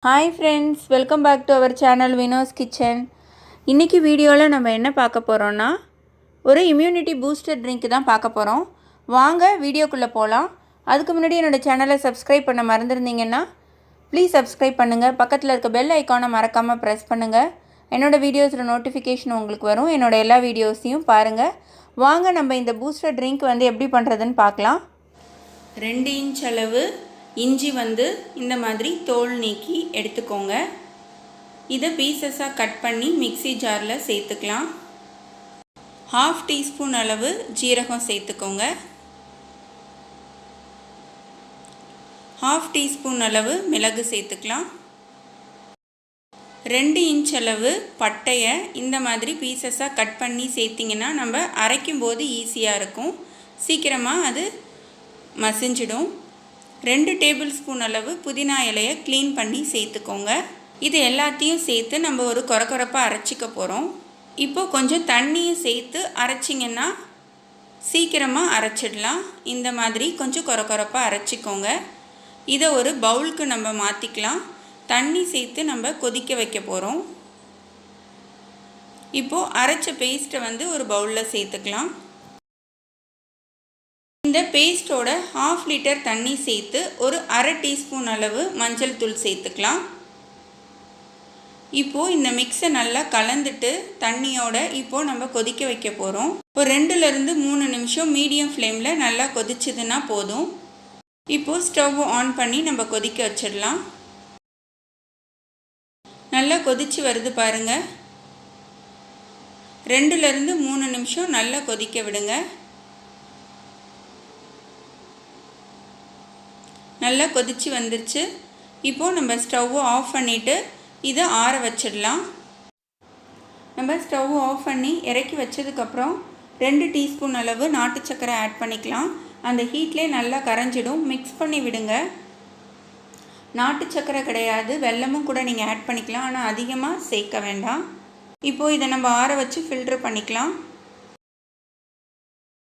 Hi friends, welcome back to our channel Vino's kitchen. இன்றைக்கி வீடியோவில் நம்ம என்ன பார்க்க போகிறோன்னா ஒரு இம்யூனிட்டி பூஸ்டர் ட்ரிங்க் தான் பார்க்க போகிறோம். வாங்க வீடியோக்குள்ளே போகலாம். அதுக்கு முன்னாடி என்னோடய சேனலை சப்ஸ்கிரைப் பண்ண மறந்துருந்தீங்கன்னா ப்ளீஸ் சப்ஸ்கிரைப் பண்ணுங்கள். பக்கத்தில் இருக்க பெல் ஐக்கானை மறக்காமல் ப்ரெஸ் பண்ணுங்கள். என்னோடய வீடியோஸில் நோட்டிஃபிகேஷன் உங்களுக்கு வரும். என்னோடய எல்லா வீடியோஸையும் பாருங்கள். வாங்க நம்ம இந்த பூஸ்டர் ட்ரிங்க் எப்படி பண்ணுறதுன்னு பார்க்கலாம். 2 இன்ச் அளவு இஞ்சி இந்த மாதிரி தோல் நீக்கி எடுத்துக்கோங்க. இதை பீசஸாக கட் பண்ணி மிக்ஸி ஜாரில் சேர்த்துக்கலாம். 1/2 டீஸ்பூன் அளவு ஜீரகம் சேர்த்துக்கோங்க. 1/2 டீஸ்பூன் அளவு மிளகு சேர்த்துக்கலாம். 2 இன்ச் அளவு பட்டையை இந்த மாதிரி பீசஸாக கட் பண்ணி சேர்த்திங்கன்னா நம்ம அரைக்கும் போது ஈஸியாக இருக்கும். சீக்கிரமாக அது மசிஞ்சிடும். 2 டேபிள் ஸ்பூன் அளவு புதினா இலையை க்ளீன் பண்ணி சேர்த்துக்கோங்க. இது எல்லாத்தையும் சேர்த்து நம்ம ஒரு கொரகொரப்பாக அரைச்சிக்க போகிறோம். இப்போது கொஞ்சம் தண்ணியும் சேர்த்து அரைச்சிங்கன்னா சீக்கிரமாக அரைச்சிடலாம். இந்த மாதிரி கொஞ்சம் கொரகொரப்பாக அரைச்சிக்கோங்க. இதை ஒரு பவுலுக்கு நம்ம மாற்றிக்கலாம். தண்ணி சேர்த்து நம்ம கொதிக்க வைக்க போகிறோம். இப்போது அரைச்ச பேஸ்ட்டை ஒரு பவுலில் சேர்த்துக்கலாம். இந்த பேஸ்ட்டோட 1/2 லிட்டர் தண்ணி சேர்த்து ஒரு 1/2 டீஸ்பூன் அளவு மஞ்சள் தூள் சேர்த்துக்கலாம். இப்போது இந்த மிக்ஸை நல்லா கலந்துட்டு தண்ணியோட இப்போது நம்ம கொதிக்க வைக்க போகிறோம். ஒரு 2லேருந்து 3 நிமிஷம் மீடியம் ஃப்ளேமில் நல்லா கொதிச்சதுன்னா போதும். இப்போது ஸ்டவ் ஆன் பண்ணி நம்ம கொதிக்க வச்சிடலாம். நல்லா கொதிச்சு வருது பாருங்கள். 2லேருந்து 3 நிமிஷம் நல்லா கொதிக்க விடுங்க. நல்லா கொதிச்சு வந்துருச்சு. இப்போது நம்ம ஸ்டவ்வை ஆஃப் பண்ணிவிட்டு இதை ஆற வச்சிடலாம். நம்ம ஸ்டவ் ஆஃப் பண்ணி இறக்கி வச்சதுக்கப்புறம் 2 டீஸ்பூன் அளவு நாட்டு சர்க்கரை ஆட் பண்ணிக்கலாம். அந்த ஹீட்லேயே நல்லா கரைஞ்சிடும். மிக்ஸ் பண்ணி விடுங்க. நாட்டு சர்க்கரை கிடையாது, வெல்லமும் கூட நீங்கள் ஆட் பண்ணிக்கலாம். ஆனால் அதிகமாக சேர்க்க வேண்டாம். இப்போது இதை நம்ம ஆற வச்சு ஃபில்டர் பண்ணிக்கலாம்.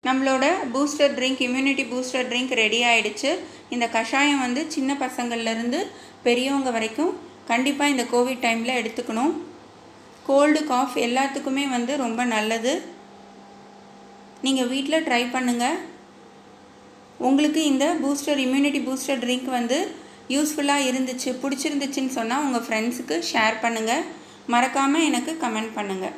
நம்மளோட booster drink, immunity booster drink ready ஆகிடுச்சு. இந்த கஷாயம் சின்ன பசங்கள்லேருந்து பெரியவங்க வரைக்கும் கண்டிப்பாக இந்த கோவிட் டைமில் எடுத்துக்கணும். கோல்டு காஃப் எல்லாத்துக்குமே ரொம்ப நல்லது. நீங்கள் வீட்டில் ட்ரை பண்ணுங்கள். உங்களுக்கு இந்த பூஸ்டர் இம்யூனிட்டி பூஸ்டர் ட்ரிங்க் யூஸ்ஃபுல்லாக இருந்துச்சு, பிடிச்சிருந்துச்சின்னு சொன்னால் உங்கள் ஃப்ரெண்ட்ஸுக்கு ஷேர் பண்ணுங்கள். மறக்காமல் எனக்கு கமெண்ட் பண்ணுங்கள்.